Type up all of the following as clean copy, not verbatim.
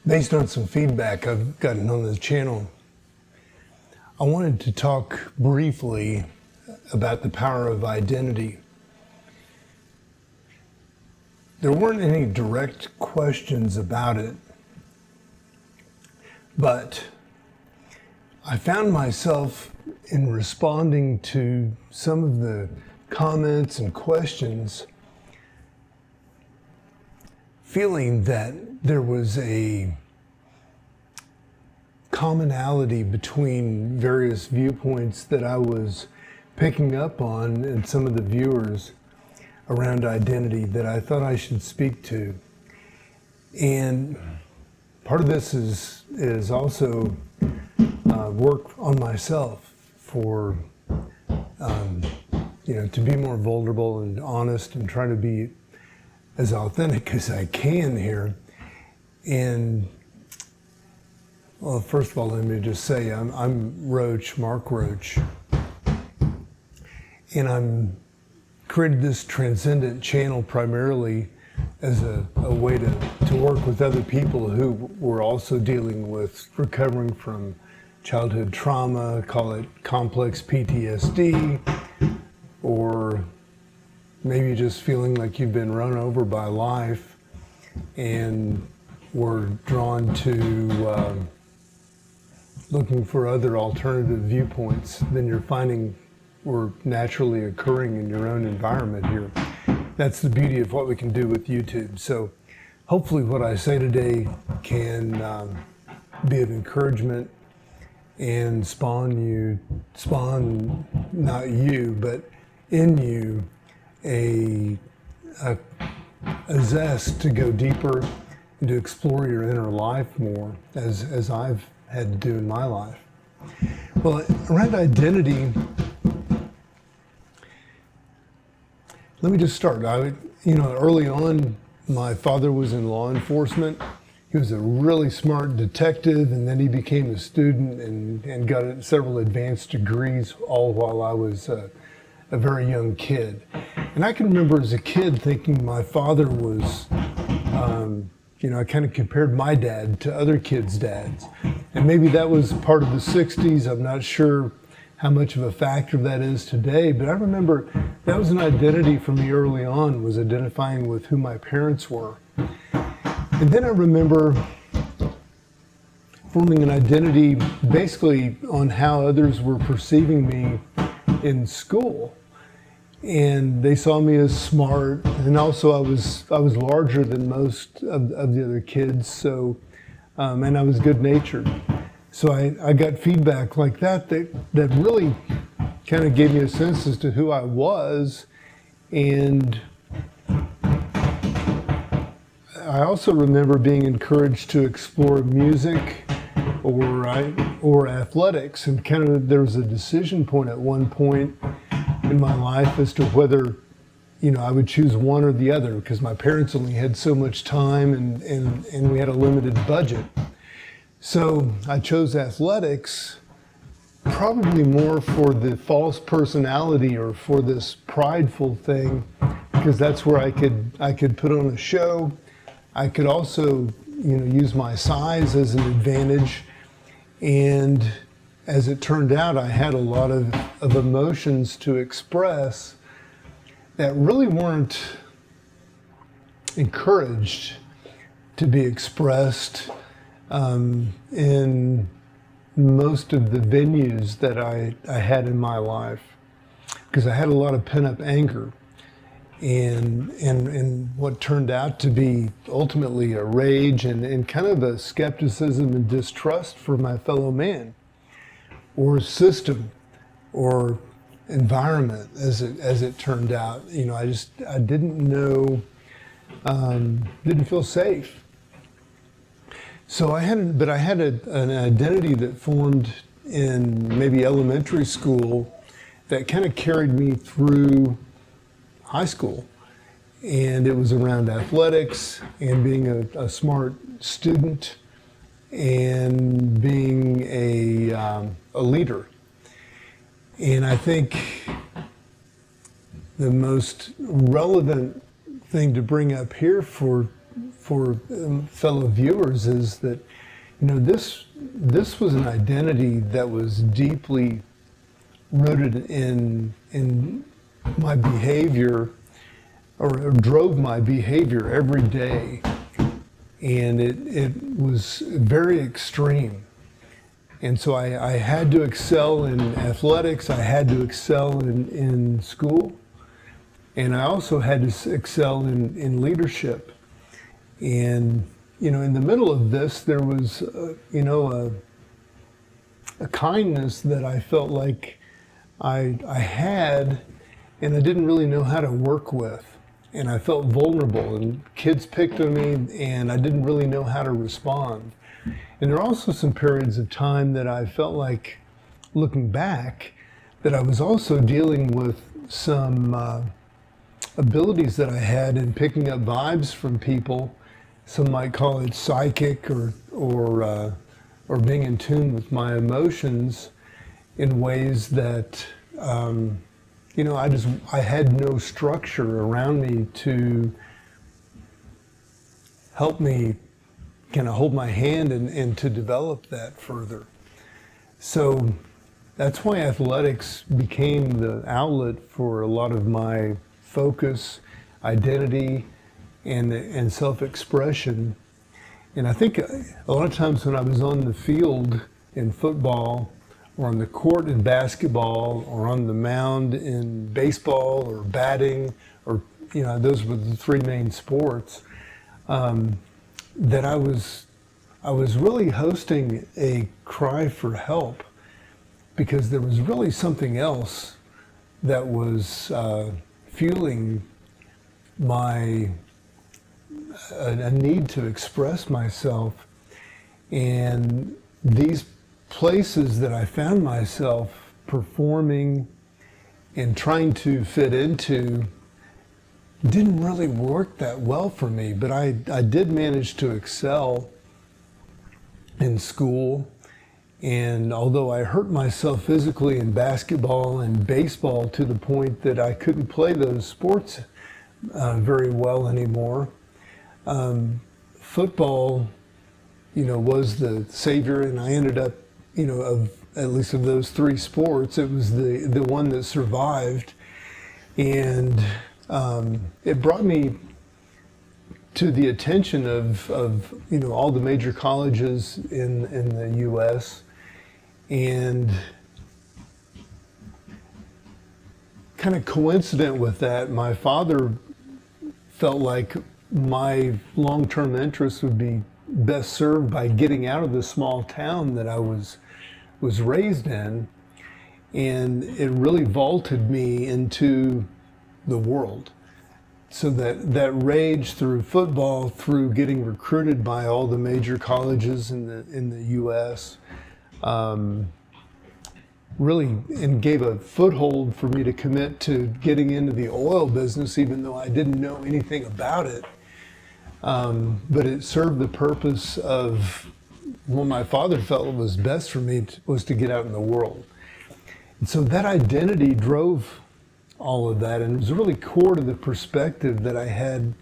Based on some feedback I've gotten on the channel, I wanted to talk briefly about the power of identity. There weren't any direct questions about it, but I found myself in responding to some of the comments and questions feeling that there was a commonality between various viewpoints that I was picking up on in some of the viewers around identity that I thought I should speak to. And part of this is also work on myself for to be more vulnerable and honest and try to be as authentic as I can here. And well, first of all, let me just say I'm Roach, Mark Roach, and I'm created this Transcendent Channel primarily as a way to work with other people who were also dealing with recovering from childhood trauma, call it complex PTSD, or maybe just feeling like you've been run over by life and were drawn to looking for other alternative viewpoints than you're finding were naturally occurring in your own environment here. That's the beauty of what we can do with YouTube. So hopefully what I say today can be of encouragement and spawn not you, but in you a zest to go deeper and to explore your inner life more, as I've had to do in my life. Well, around identity, let me just start. Early on, my father was in law enforcement. He was a really smart detective, and then he became a student and got several advanced degrees, all while I was a very young kid. And I can remember as a kid thinking my father was, I kind of compared my dad to other kids' dads. And maybe that was part of the 60s. I'm not sure how much of a factor that is today, but I remember that was an identity for me early on, was identifying with who my parents were. And then I remember forming an identity basically on how others were perceiving me in school. And they saw me as smart, and also I was larger than most of the other kids, so and I was good-natured. So I got feedback like that really kind of gave me a sense as to who I was. And I also remember being encouraged to explore music or athletics, and kind of there was a decision point at one point in my life as to whether I would choose one or the other, because my parents only had so much time and we had a limited budget. So I chose athletics, probably more for the false personality or for this prideful thing, because that's where I could put on a show. I could also use my size as an advantage, and as it turned out, I had a lot of emotions to express that really weren't encouraged to be expressed in most of the venues that I had in my life, because I had a lot of pent-up anger and what turned out to be ultimately a rage and kind of a skepticism and distrust for my fellow man, or system, or environment, as it turned out. I didn't know, didn't feel safe. So I had an identity that formed in maybe elementary school that kind of carried me through high school, and it was around athletics and being a smart student and being a leader. And I think the most relevant thing to bring up here for for fellow viewers is that, this was an identity that was deeply rooted in my behavior, or drove my behavior every day, and it was very extreme. And so I had to excel in athletics, I had to excel in school, and I also had to excel in leadership. And, in the middle of this, there was, a kindness that I felt like I had, and I didn't really know how to work with. And I felt vulnerable, and kids picked on me, and I didn't really know how to respond. And there are also some periods of time that I felt like, looking back, that I was also dealing with some abilities that I had in picking up vibes from people. Some might call it psychic, or being in tune with my emotions in ways that I had no structure around me to help me kind of hold my hand and to develop that further. So that's why athletics became the outlet for a lot of my focus, identity, and self-expression. And I think a lot of times when I was on the field in football, or on the court in basketball, or on the mound in baseball or batting, or those were the three main sports, that I was really hosting a cry for help, because there was really something else that was fueling a need to express myself. And these places that I found myself performing and trying to fit into didn't really work that well for me, but I did manage to excel in school. And although I hurt myself physically in basketball and baseball to the point that I couldn't play those sports very well anymore, football, was the savior, and I ended up, of at least of those three sports, it was the one that survived. And it brought me to the attention of all the major colleges in the U.S. And kind of coincident with that, my father felt like my long-term interests would be best served by getting out of the small town that I was raised in, and it really vaulted me into the world. So that rage through football, through getting recruited by all the major colleges in the U.S., really and gave a foothold for me to commit to getting into the oil business, even though I didn't know anything about it. But it served the purpose of what my father felt was best for me was to get out in the world. And so that identity drove all of that, and it was really core to the perspective that I had,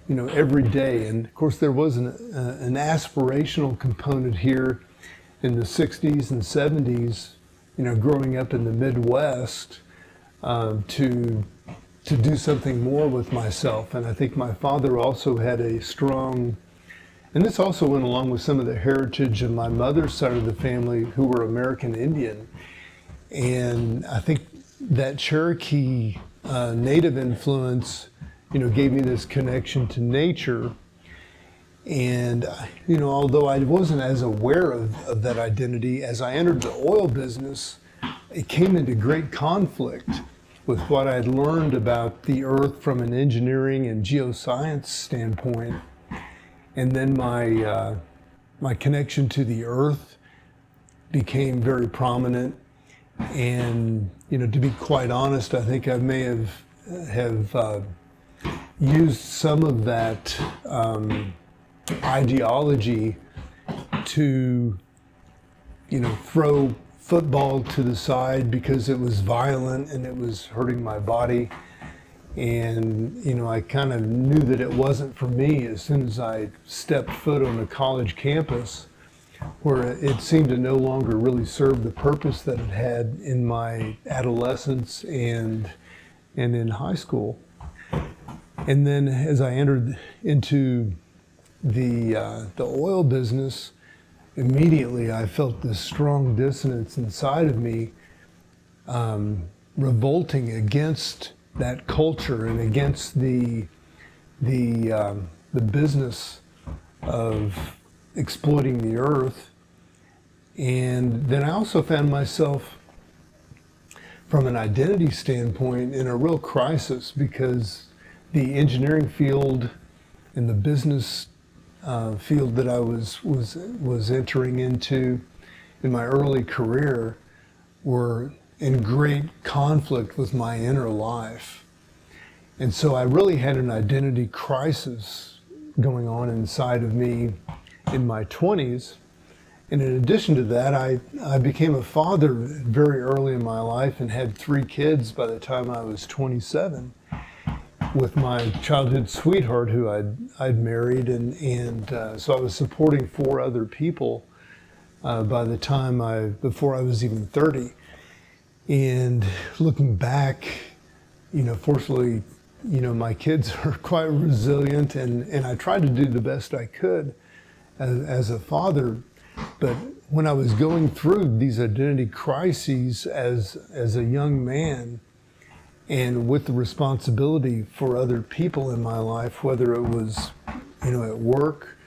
every day. And of course, there was an aspirational component here in the 60s and 70s, growing up in the Midwest, to do something more with myself. And I think my father also had a strong, and this also went along with some of the heritage of my mother's side of the family, who were American Indian. And I think that Cherokee native influence, gave me this connection to nature. And, although I wasn't as aware of that identity, as I entered the oil business, it came into great conflict with what I'd learned about the earth from an engineering and geoscience standpoint. And then my connection to the earth became very prominent. And, to be quite honest, I think I may have used some of that ideology to, throw football to the side because it was violent and it was hurting my body. And, I kind of knew that it wasn't for me as soon as I stepped foot on a college campus, where it seemed to no longer really serve the purpose that it had in my adolescence and in high school. And then as I entered into the oil business, immediately I felt this strong dissonance inside of me, revolting against that culture and against the business of exploiting the earth. And then I also found myself, from an identity standpoint, in a real crisis, because the engineering field and the business field that I was entering into in my early career were in great conflict with my inner life. And so I really had an identity crisis going on inside of me in my 20s. And in addition to that, I became a father very early in my life and had 3 kids by the time I was 27 with my childhood sweetheart who I'd married. And so I was supporting 4 other people by the time before I was even 30. And looking back, fortunately, my kids are quite resilient, and I tried to do the best I could as a father. But when I was going through these identity crises as a young man, and with the responsibility for other people in my life, whether it was, at work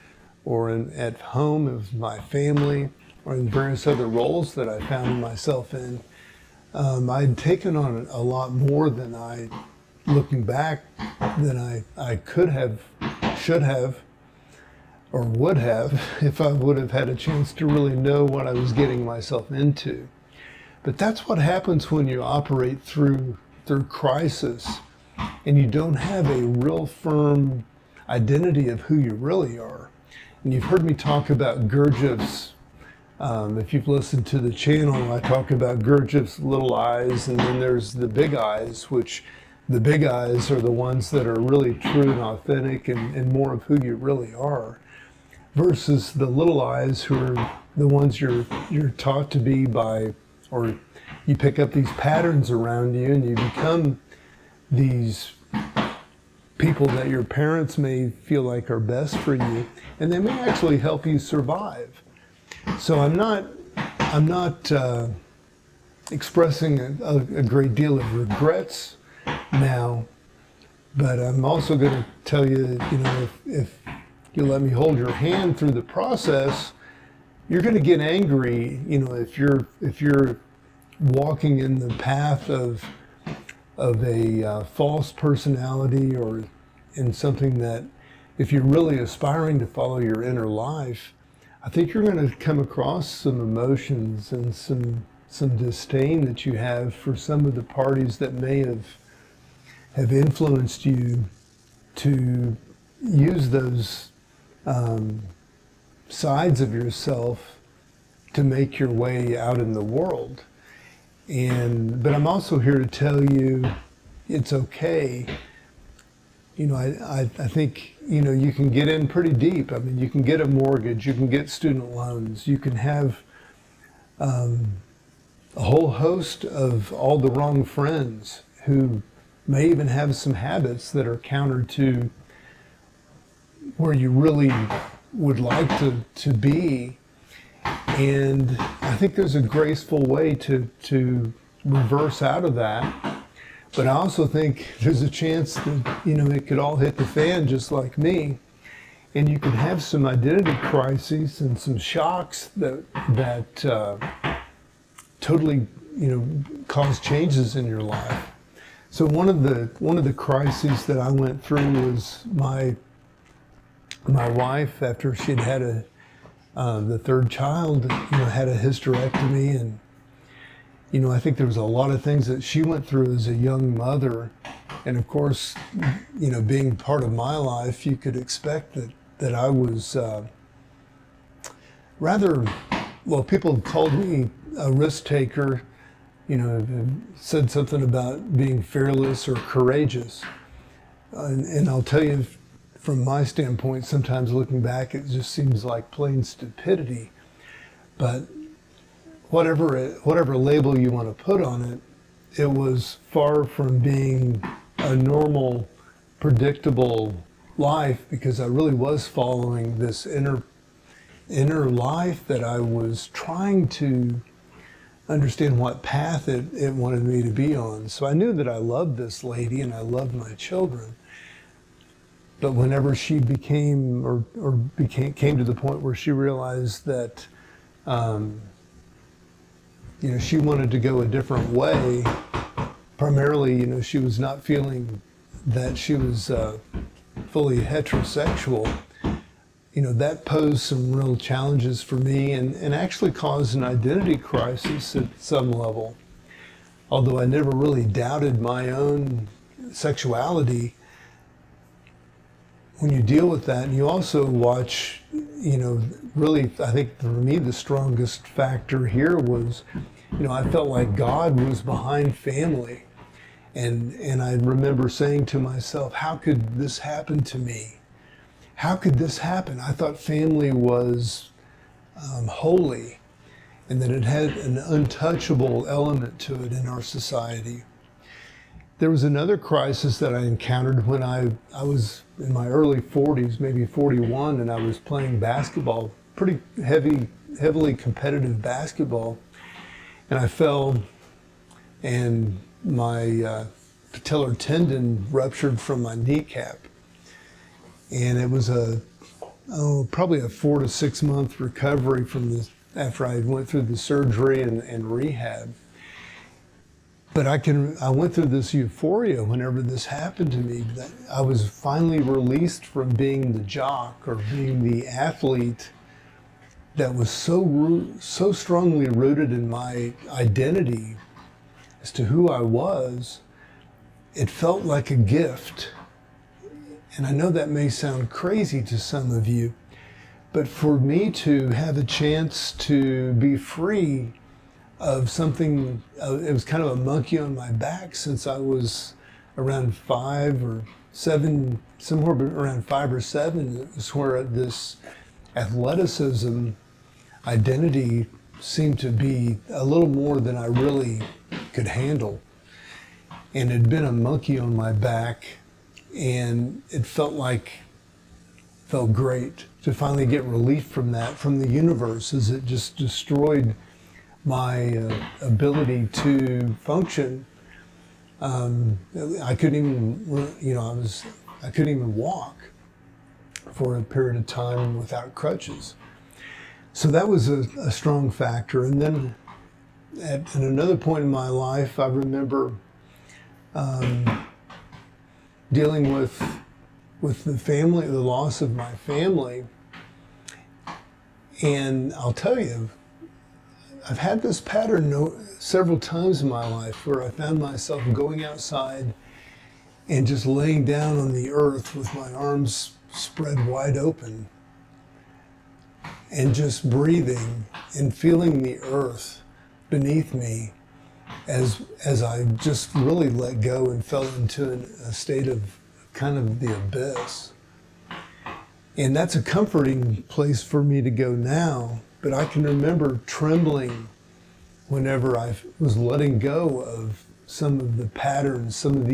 or at home with my family, or in various other roles that I found myself in, I'd taken on a lot more than looking back, than I could have, should have, or would have if I would have had a chance to really know what I was getting myself into. But that's what happens when you operate through crisis and you don't have a real firm identity of who you really are. And you've heard me talk about Gurdjieff's. If you've listened to the channel, I talk about Gurdjieff's little eyes, and then there's the big eyes, which the big eyes are the ones that are really true and authentic and more of who you really are, versus the little eyes, who are the ones you're taught to be by, or you pick up these patterns around you and you become these people that your parents may feel like are best for you, and they may actually help you survive. So I'm not expressing a great deal of regrets now, but I'm also going to tell you, if you let me hold your hand through the process, you're going to get angry, if you're walking in the path of a false personality, or in something that, if you're really aspiring to follow your inner life, I think you're going to come across some emotions and some disdain that you have for some of the parties that may have influenced you to use those sides of yourself to make your way out in the world. But I'm also here to tell you it's okay. I think, you can get in pretty deep. I mean, you can get a mortgage, you can get student loans, you can have a whole host of all the wrong friends who may even have some habits that are counter to where you really would like to be. And I think there's a graceful way to reverse out of that. But I also think there's a chance that, it could all hit the fan just like me. And you could have some identity crises and some shocks that totally, cause changes in your life. So one of the crises that I went through was my wife, after she'd had the 3rd child, had a hysterectomy, and I think there was a lot of things that she went through as a young mother. And of course, being part of my life, you could expect that I was rather, well, people called me a risk taker, said something about being fearless or courageous. And I'll tell you, from my standpoint, sometimes looking back, it just seems like plain stupidity. But whatever label you want to put on it, it was far from being a normal, predictable life, because I really was following this inner life that I was trying to understand what path it wanted me to be on. So I knew that I loved this lady and I loved my children. But whenever she came to the point where she realized that she wanted to go a different way, primarily, she was not feeling that she was fully heterosexual, that posed some real challenges for me and actually caused an identity crisis at some level. Although I never really doubted my own sexuality, when you deal with that, and you also watch, really, I think for me the strongest factor here was, I felt like God was behind family. And I remember saying to myself, how could this happen to me? How could this happen? I thought family was holy, and that it had an untouchable element to it in our society. There was another crisis that I encountered when I was in my early 40s, maybe 41, and I was playing basketball, pretty heavily competitive basketball, and I fell, and my patellar tendon ruptured from my kneecap. And it was probably a 4 to 6 month recovery from this after I went through the surgery and rehab. But I went through this euphoria whenever this happened to me, that I was finally released from being the jock or being the athlete that was so strongly rooted in my identity as to who I was. It felt like a gift. And I know that may sound crazy to some of you, but for me to have a chance to be free of something, it was kind of a monkey on my back since I was around 5 or 7, somewhere around 5 or 7, it was where this athleticism identity seemed to be a little more than I really could handle. And it had been a monkey on my back, and it felt great to finally get relief from that, from the universe, as it just destroyed my ability to function. I couldn't even walk for a period of time without crutches. So that was a strong factor. And then at another point in my life, I remember dealing with the family, the loss of my family. And I'll tell you, I've had this pattern several times in my life where I found myself going outside and just laying down on the earth with my arms spread wide open and just breathing and feeling the earth beneath me as I just really let go and fell into a state of kind of the abyss. And that's a comforting place for me to go now, but I can remember trembling whenever I was letting go of some of the patterns, some of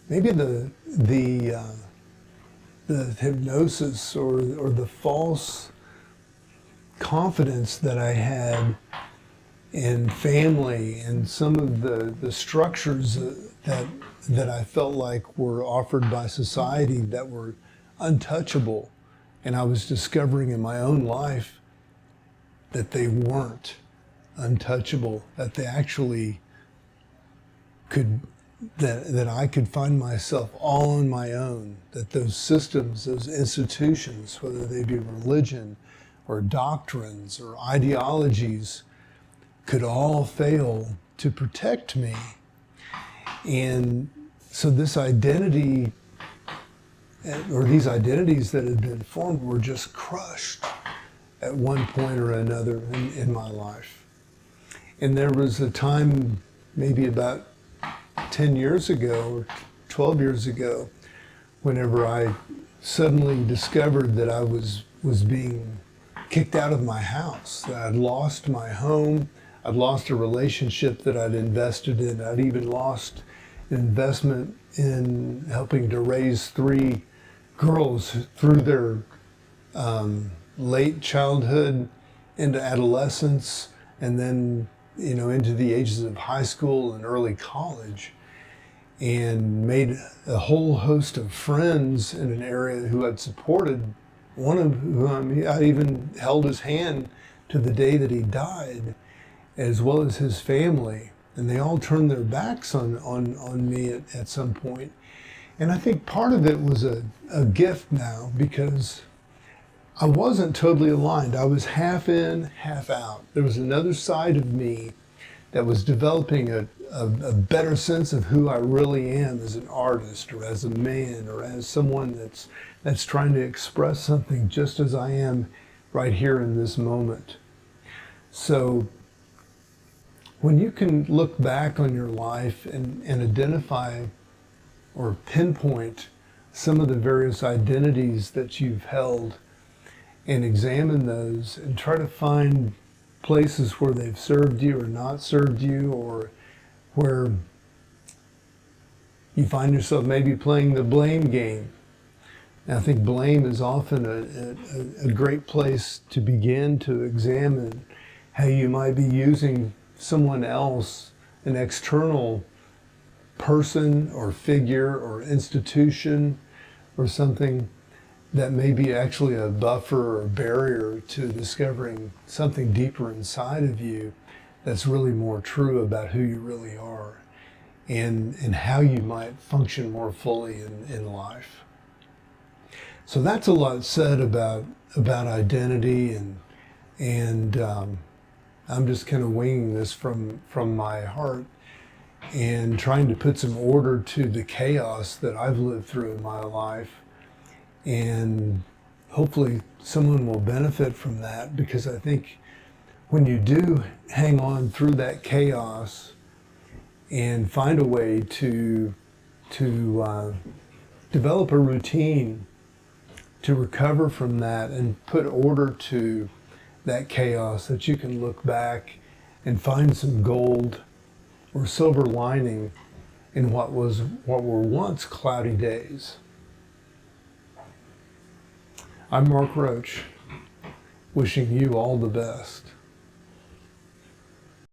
maybe the hypnosis or the false confidence that I had in family and some of the structures that I felt like were offered by society that were untouchable. And I was discovering in my own life that they weren't untouchable, that they actually could, that I could find myself all on my own, that those systems, those institutions, whether they be religion or doctrines or ideologies, could all fail to protect me. And so this identity, or these identities that had been formed, were just crushed at one point or another in my life. And there was a time, maybe about 10 years ago or 12 years ago, whenever I suddenly discovered that I was being kicked out of my house, that I'd lost my home, I'd lost a relationship that I'd invested in, I'd even lost an investment in helping to raise 3 girls through their late childhood into adolescence, and then into the ages of high school and early college, and made a whole host of friends in an area who I'd supported, one of whom I even held his hand to the day that he died, as well as his family. And they all turned their backs on me at some point. And I think part of it was a gift now, because I wasn't totally aligned. I was half in, half out. There was another side of me that was developing a better sense of who I really am as an artist, or as a man, or as someone that's trying to express something just as I am right here in this moment. So when you can look back on your life and identify or pinpoint some of the various identities that you've held, and examine those and try to find places where they've served you or not served you, or where you find yourself maybe playing the blame game. And I think blame is often a great place to begin to examine how you might be using someone else, an external person or figure or institution or something, that may be actually a buffer or barrier to discovering something deeper inside of you that's really more true about who you really are, and how you might function more fully in life. So that's a lot said about identity, and I'm just kind of winging this from my heart and trying to put some order to the chaos that I've lived through in my life. And hopefully someone will benefit from that, because I think when you do hang on through that chaos and find a way to develop a routine to recover from that and put order to that chaos, that you can look back and find some gold or silver lining in what were once cloudy days. I'm Mark Roach, wishing you all the best.